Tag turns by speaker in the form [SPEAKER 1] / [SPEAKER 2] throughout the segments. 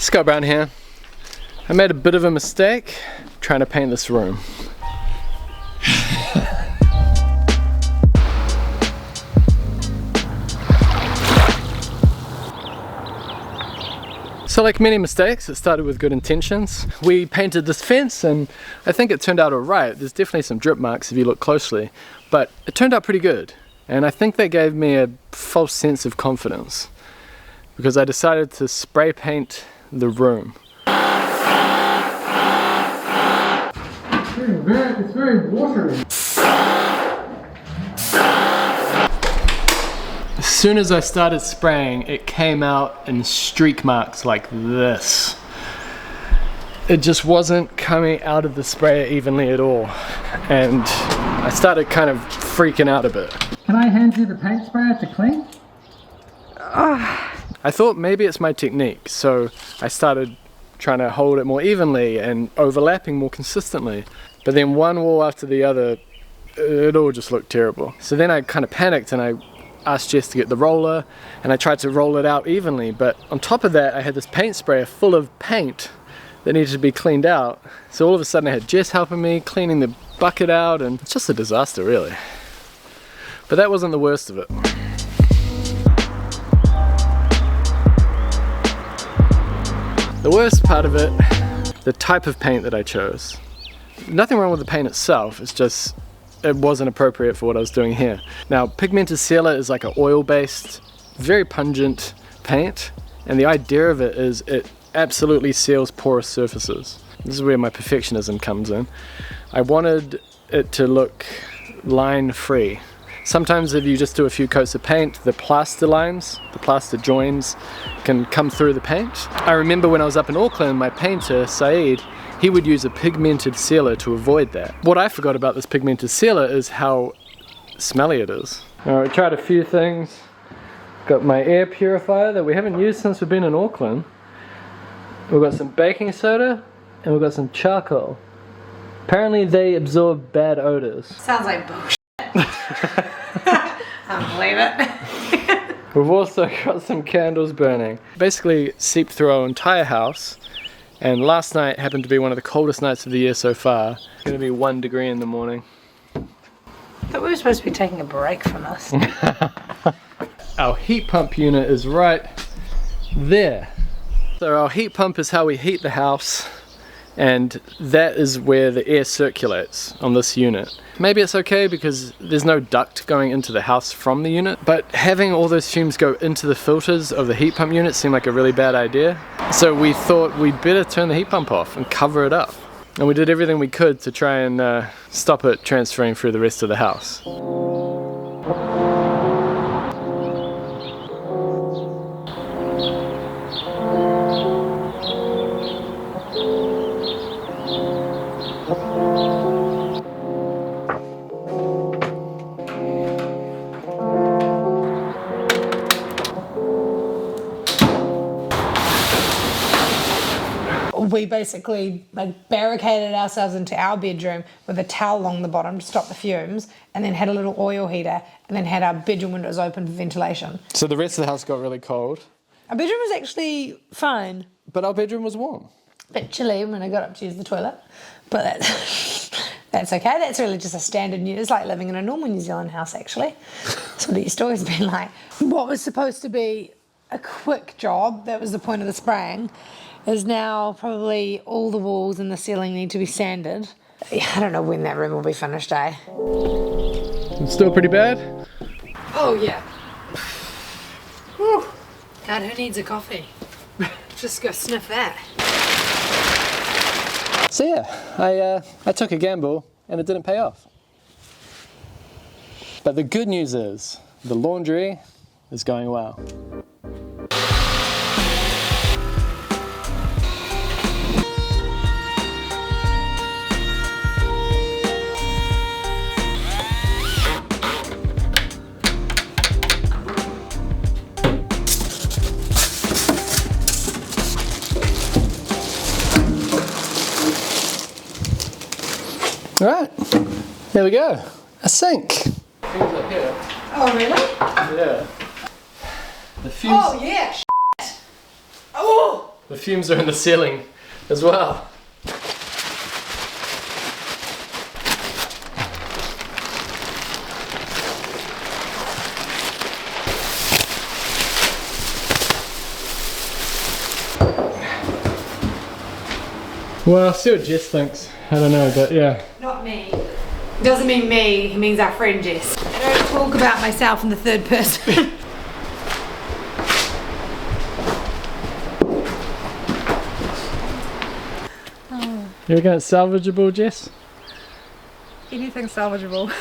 [SPEAKER 1] Scott Brown here. I made a bit of a mistake trying to paint this room. So like many mistakes, it started with good intentions. We painted this fence and I think it turned out alright. There's definitely some drip marks if you look closely, but it turned out pretty good. And I think that gave me a false sense of confidence because I decided to spray paint the room. It's very watery. As soon as I started spraying, it came out in streak marks like this. It just wasn't coming out of the sprayer evenly at all. And I started kind of freaking out a bit. Can I hand you the paint sprayer to clean? I thought maybe it's my technique, so I started trying to hold it more evenly and overlapping more consistently. But then one wall after the other, it all just looked terrible. So then I kind of panicked and I asked Jess to get the roller and I tried to roll it out evenly, but on top of that I had this paint sprayer full of paint that needed to be cleaned out. So all of a sudden I had Jess helping me cleaning the bucket out, and it's just a disaster really. But that wasn't the worst of it. The worst part of it, the type of paint that I chose. Nothing wrong with the paint itself, it's just it wasn't appropriate for what I was doing here. Now, pigmented sealer is like an oil-based, very pungent paint, and the idea of it is it absolutely seals porous surfaces. This is where my perfectionism comes in. I wanted it to look line-free. Sometimes if you just do a few coats of paint, the plaster lines, the plaster joins can come through the paint. I remember when I was up in Auckland, my painter, Saeed, he would use a pigmented sealer to avoid that. What I forgot about this pigmented sealer is how smelly it is. Alright, I tried a few things. Got my air purifier that we haven't used since we've been in Auckland. We've got some baking soda and we've got some charcoal. Apparently they absorb bad odors.
[SPEAKER 2] Sounds like bullshit. I don't believe it.
[SPEAKER 1] We've also got some candles burning. Basically seeped through our entire house. And last night happened to be one of the coldest nights of the year so far. It's going to be 1 degree in the morning.
[SPEAKER 2] I thought we were supposed to be taking a break from this.
[SPEAKER 1] Our heat pump unit is right there. So our heat pump is how we heat the house, and that is where the air circulates on this unit. Maybe it's okay because there's no duct going into the house from the unit, but having all those fumes go into the filters of the heat pump unit seemed like a really bad idea. So we thought we'd better turn the heat pump off and cover it up. And we did everything we could to try and stop it transferring through the rest of the house.
[SPEAKER 2] We basically barricaded ourselves into our bedroom with a towel along the bottom to stop the fumes, and then had a little oil heater, and then had our bedroom windows open for ventilation.
[SPEAKER 1] So the rest of the house got really cold.
[SPEAKER 2] Our bedroom was actually fine.
[SPEAKER 1] But our bedroom was warm.
[SPEAKER 2] A bit chilly when I got up to use the toilet, but that's okay. That's really just a standard it's like living in a normal New Zealand house actually. That's what it used to always been like. What was supposed to be a quick job, that was the point of the spraying, is now probably all the walls and the ceiling need to be sanded. I don't know when that room will be finished, eh?
[SPEAKER 1] It's still pretty bad?
[SPEAKER 2] Oh yeah. Whew. God, who needs a coffee? Just go sniff that.
[SPEAKER 1] So yeah, I took a gamble and it didn't pay off. But the good news is, the laundry is going well. Alright, there we go. A sink. Things up here.
[SPEAKER 2] Oh really?
[SPEAKER 1] Yeah. The fumes.
[SPEAKER 2] Oh yeah. Oh.
[SPEAKER 1] the fumes are in the ceiling as well. Well, I'll see what Jess thinks. I don't know, but yeah.
[SPEAKER 2] Not me. Doesn't mean me, it means our friend Jess. I don't talk about myself in the third person.
[SPEAKER 1] You reckon it's salvageable, Jess?
[SPEAKER 3] Anything salvageable.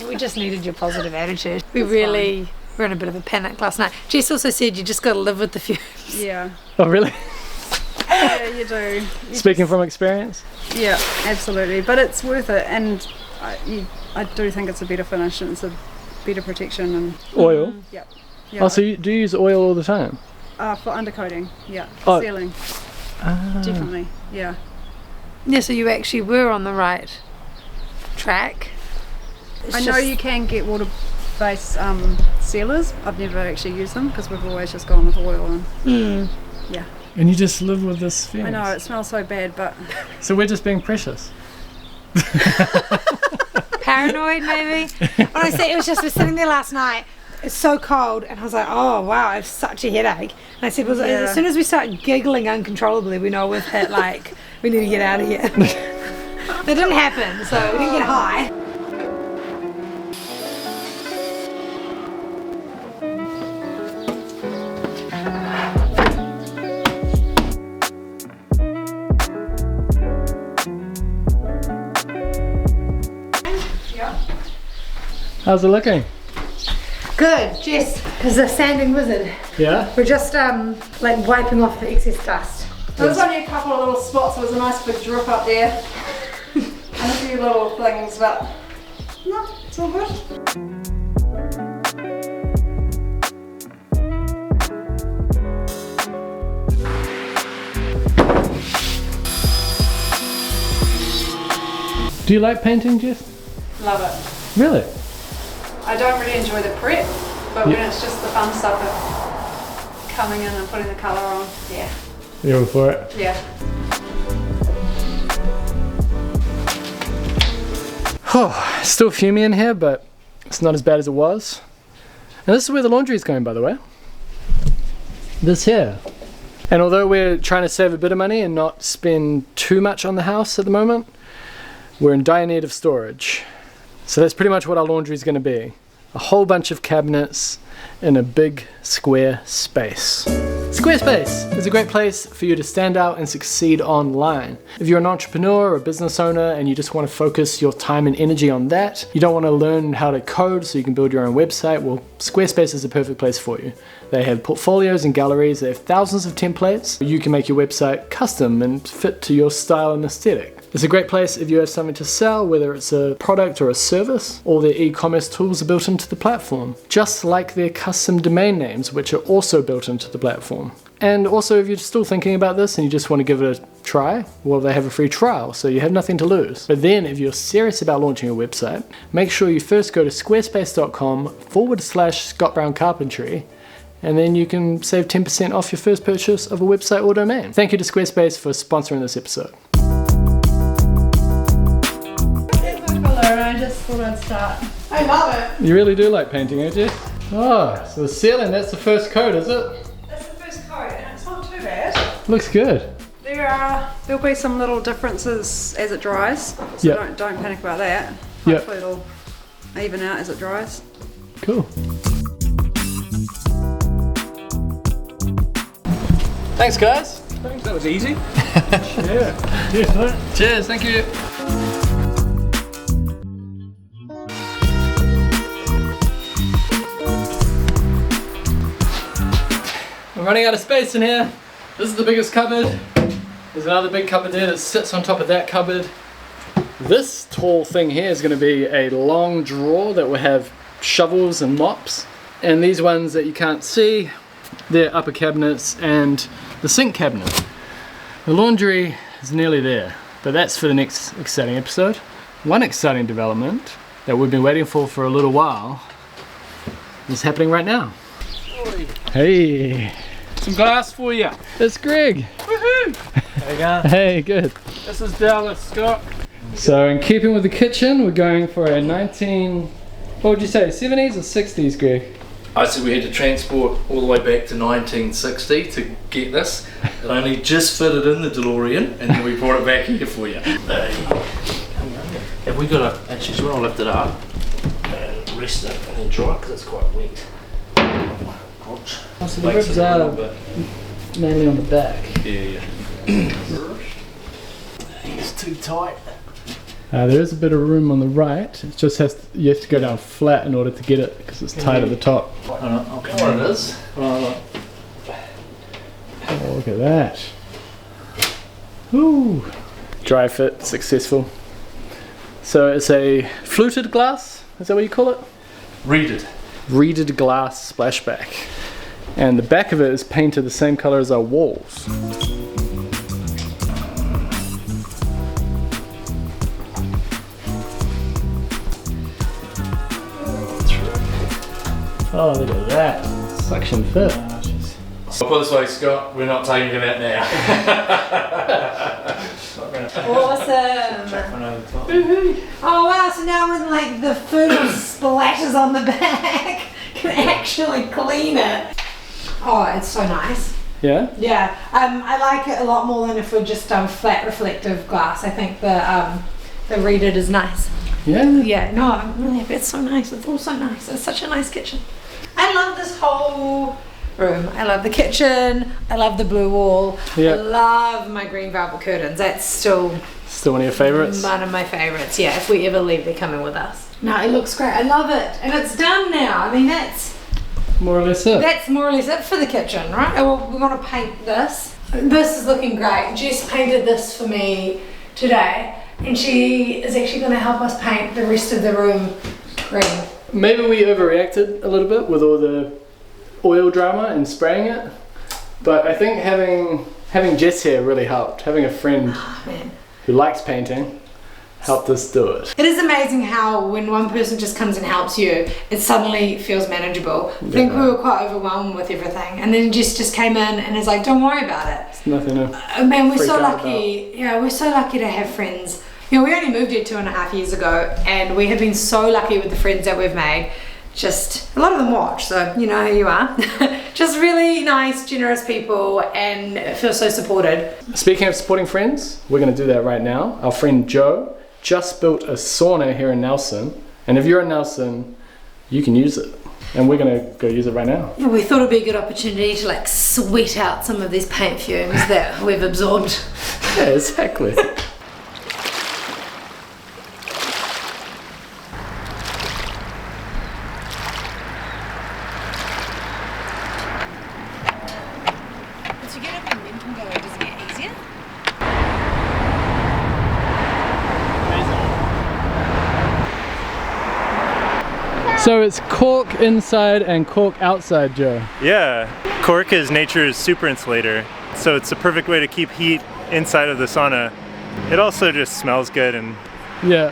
[SPEAKER 2] We just needed your positive attitude. We really were in a bit of a panic last night. Jess also said you just got to live with the fumes.
[SPEAKER 3] Yeah.
[SPEAKER 1] Oh, really?
[SPEAKER 3] Yeah, you do.
[SPEAKER 1] Speaking from experience?
[SPEAKER 3] Yeah, absolutely. But it's worth it, and I do think it's a better finish and it's a better protection. And
[SPEAKER 1] Oil?
[SPEAKER 3] Yep.
[SPEAKER 1] Oh, so do you use oil all the time?
[SPEAKER 3] For undercoating, yeah.
[SPEAKER 1] Oh.
[SPEAKER 3] Sealing. Definitely, yeah.
[SPEAKER 2] Yeah, so you actually were on the right track.
[SPEAKER 3] I know you can get water-based sealers. I've never actually used them because we've always just gone with oil. And yeah.
[SPEAKER 1] And you just live with this fumes?
[SPEAKER 3] I know, it smells so bad, but...
[SPEAKER 1] So we're just being precious?
[SPEAKER 2] Paranoid, maybe? Honestly, it was just, we're sitting there last night, it's so cold, and I was like, oh wow, I have such a headache. And I said, well, as soon as we start giggling uncontrollably, we know we've hit, like, we need to get out of here. That didn't happen, so we didn't get high.
[SPEAKER 1] How's it looking?
[SPEAKER 2] Good, Jess is a sanding wizard.
[SPEAKER 1] Yeah?
[SPEAKER 2] We're just like wiping off the excess dust.
[SPEAKER 3] There was only a couple of little spots. There was a nice big drip up there. And a few little things, but no, it's all good.
[SPEAKER 1] Do you like painting, Jess?
[SPEAKER 3] Love it.
[SPEAKER 1] Really?
[SPEAKER 3] I don't really enjoy the prep, but when it's just the fun stuff of coming in and putting the colour on, yeah.
[SPEAKER 1] You're all for it?
[SPEAKER 3] Yeah.
[SPEAKER 1] Oh, still fumey in here, but it's not as bad as it was. And this is where the laundry is going, by the way. This here. And although we're trying to save a bit of money and not spend too much on the house at the moment, we're in dire need of storage. So that's pretty much what our laundry is going to be. A whole bunch of cabinets in a big square space. Squarespace is a great place for you to stand out and succeed online. If you're an entrepreneur or a business owner and you just want to focus your time and energy on that, you don't want to learn how to code so you can build your own website, well, Squarespace is the perfect place for you. They have portfolios and galleries, they have thousands of templates. You can make your website custom and fit to your style and aesthetic. It's a great place if you have something to sell, whether it's a product or a service. All their e-commerce tools are built into the platform, just like their custom domain names, which are also built into the platform. And also, if you're still thinking about this and you just want to give it a try, well, they have a free trial, so you have nothing to lose. But then, if you're serious about launching a website, make sure you first go to squarespace.com/Scott Brown Carpentry, and then you can save 10% off your first purchase of a website or domain. Thank you to Squarespace for sponsoring this episode.
[SPEAKER 3] I just thought I'd start.
[SPEAKER 2] I love it.
[SPEAKER 1] You really do like painting, don't you? Oh, so the ceiling, that's the first coat, is it?
[SPEAKER 3] That's the first coat, and it's not too bad.
[SPEAKER 1] Looks good.
[SPEAKER 3] There'll be some little differences as it dries, so don't panic about that. Hopefully it'll even out as it dries.
[SPEAKER 1] Cool. Thanks, guys.
[SPEAKER 4] Thanks, that was easy.
[SPEAKER 1] Yeah. Cheers, mate.
[SPEAKER 4] Cheers, thank you.
[SPEAKER 1] I'm running out of space in here. This is the biggest cupboard. There's another big cupboard there that sits on top of that cupboard. This tall thing here is going to be a long drawer that will have shovels and mops. And these ones that you can't see, they're upper cabinets and the sink cabinet. The laundry is nearly there, but that's for the next exciting episode. One exciting development that we've been waiting for a little while is happening right now. Hey,
[SPEAKER 4] Some glass for you.
[SPEAKER 1] It's Greg.
[SPEAKER 4] Woohoo! How you going?
[SPEAKER 1] Hey, good.
[SPEAKER 4] This is Dallas, Scott.
[SPEAKER 1] So in keeping with the kitchen, we're going for a 19, what would you say, 70s or 60s, Greg?
[SPEAKER 5] I said we had to transport all the way back to 1960 to get this. It only just fitted in the DeLorean, and then we brought it back here for you. Have we got to, actually, so I'll lift it up and rest it and then dry it because it's quite wet. Ouch.
[SPEAKER 1] So the ribs are mainly on the back.
[SPEAKER 5] Yeah. It's too tight.
[SPEAKER 1] There is a bit of room on the right. It just you have to go down flat in order to get it because it's tight at the top.
[SPEAKER 5] I'll come on. It is.
[SPEAKER 1] Oh, look at that. Ooh. Dry fit, successful. So it's a fluted glass, is that what you call it?
[SPEAKER 5] Reeded.
[SPEAKER 1] Reeded glass splashback. And the back of it is painted the same color as our walls. Oh, look at that. Suction fit.
[SPEAKER 5] I'll put it this way, Scott, we're not taking it out now.
[SPEAKER 2] Awesome. Oh wow, so now when like the food splatters on the back, can actually clean it. Oh, it's so nice.
[SPEAKER 1] Yeah?
[SPEAKER 2] Yeah, I like it a lot more than if we're just flat reflective glass. I think the reeded is nice.
[SPEAKER 1] Yeah?
[SPEAKER 2] Yeah, no, I'm really happy. It's so nice. It's all so nice. It's such a nice kitchen. I love this whole room. I love the kitchen. I love the blue wall.
[SPEAKER 1] Yeah.
[SPEAKER 2] I love my green velvet curtains. That's still
[SPEAKER 1] Still one of your favorites?
[SPEAKER 2] one of my favorites. Yeah, if we ever leave, they're coming with us. No, it looks great. I love it. And it's done now. I mean, that's
[SPEAKER 1] More or less it.
[SPEAKER 2] more or less it for the kitchen, right? Well, we're going to paint this. This is looking great. Jess painted this for me today. And she is actually going to help us paint the rest of the room green.
[SPEAKER 1] Maybe we overreacted a little bit with all the oil drama and spraying it, but I think having Jess here really helped. Having a friend
[SPEAKER 2] Man.
[SPEAKER 1] who likes painting helped us do it.
[SPEAKER 2] It is amazing how when one person just comes and helps you, it suddenly feels manageable. I think we were quite overwhelmed with everything, and then Jess just came in and is like, don't worry about it.
[SPEAKER 1] It's nothing to
[SPEAKER 2] Man, we're
[SPEAKER 1] freak
[SPEAKER 2] so
[SPEAKER 1] out
[SPEAKER 2] lucky. Yeah, we're so lucky to have friends. You know, we only moved here 2.5 years ago, and we have been so lucky with the friends that we've made. Just, a lot of them watch, so you know who you are. Just really nice, generous people, and feel so supported.
[SPEAKER 1] Speaking of supporting friends, we're going to do that right now. Our friend Joe just built a sauna here in Nelson, and if you're in Nelson, you can use it. And we're going to go use it right now.
[SPEAKER 2] Yeah, we thought it'd be a good opportunity to like sweat out some of these paint fumes that we've absorbed.
[SPEAKER 1] Yeah, exactly. So it's cork inside and cork outside, Joe.
[SPEAKER 6] Yeah, cork is nature's super insulator, so it's the perfect way to keep heat inside of the sauna. It also just smells good and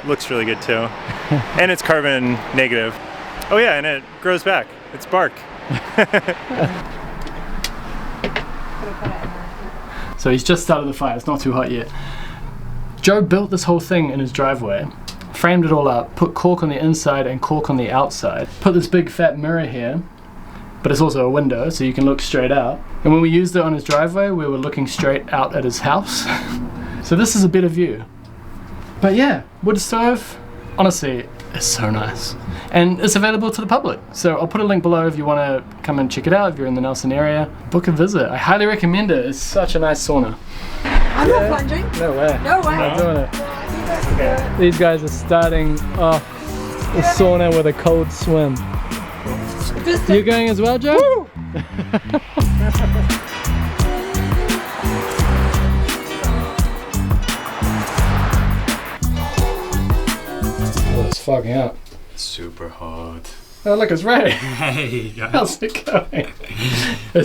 [SPEAKER 6] looks really good too. And it's carbon negative. Oh yeah, and it grows back. It's bark.
[SPEAKER 1] So he's just started the fire, it's not too hot yet. Joe built this whole thing in his driveway, framed it all up, put cork on the inside and cork on the outside, put this big fat mirror here, but it's also a window so you can look straight out. And when we used it on his driveway, we were looking straight out at his house. So this is a better view. But yeah, wood stove, honestly, it's so nice. And it's available to the public. So I'll put a link below if you want to come and check it out if you're in the Nelson area. Book a visit. I highly recommend it. It's such a nice sauna.
[SPEAKER 2] I'm not plunging.
[SPEAKER 1] No way.
[SPEAKER 2] No way.
[SPEAKER 1] I'm not doing it. These guys are starting off the sauna with a cold swim. You going as well, Joe? Woo! Oh, it's fogging up.
[SPEAKER 5] Super hot.
[SPEAKER 1] Oh look, it's ready.
[SPEAKER 5] Hey,
[SPEAKER 1] How's it going?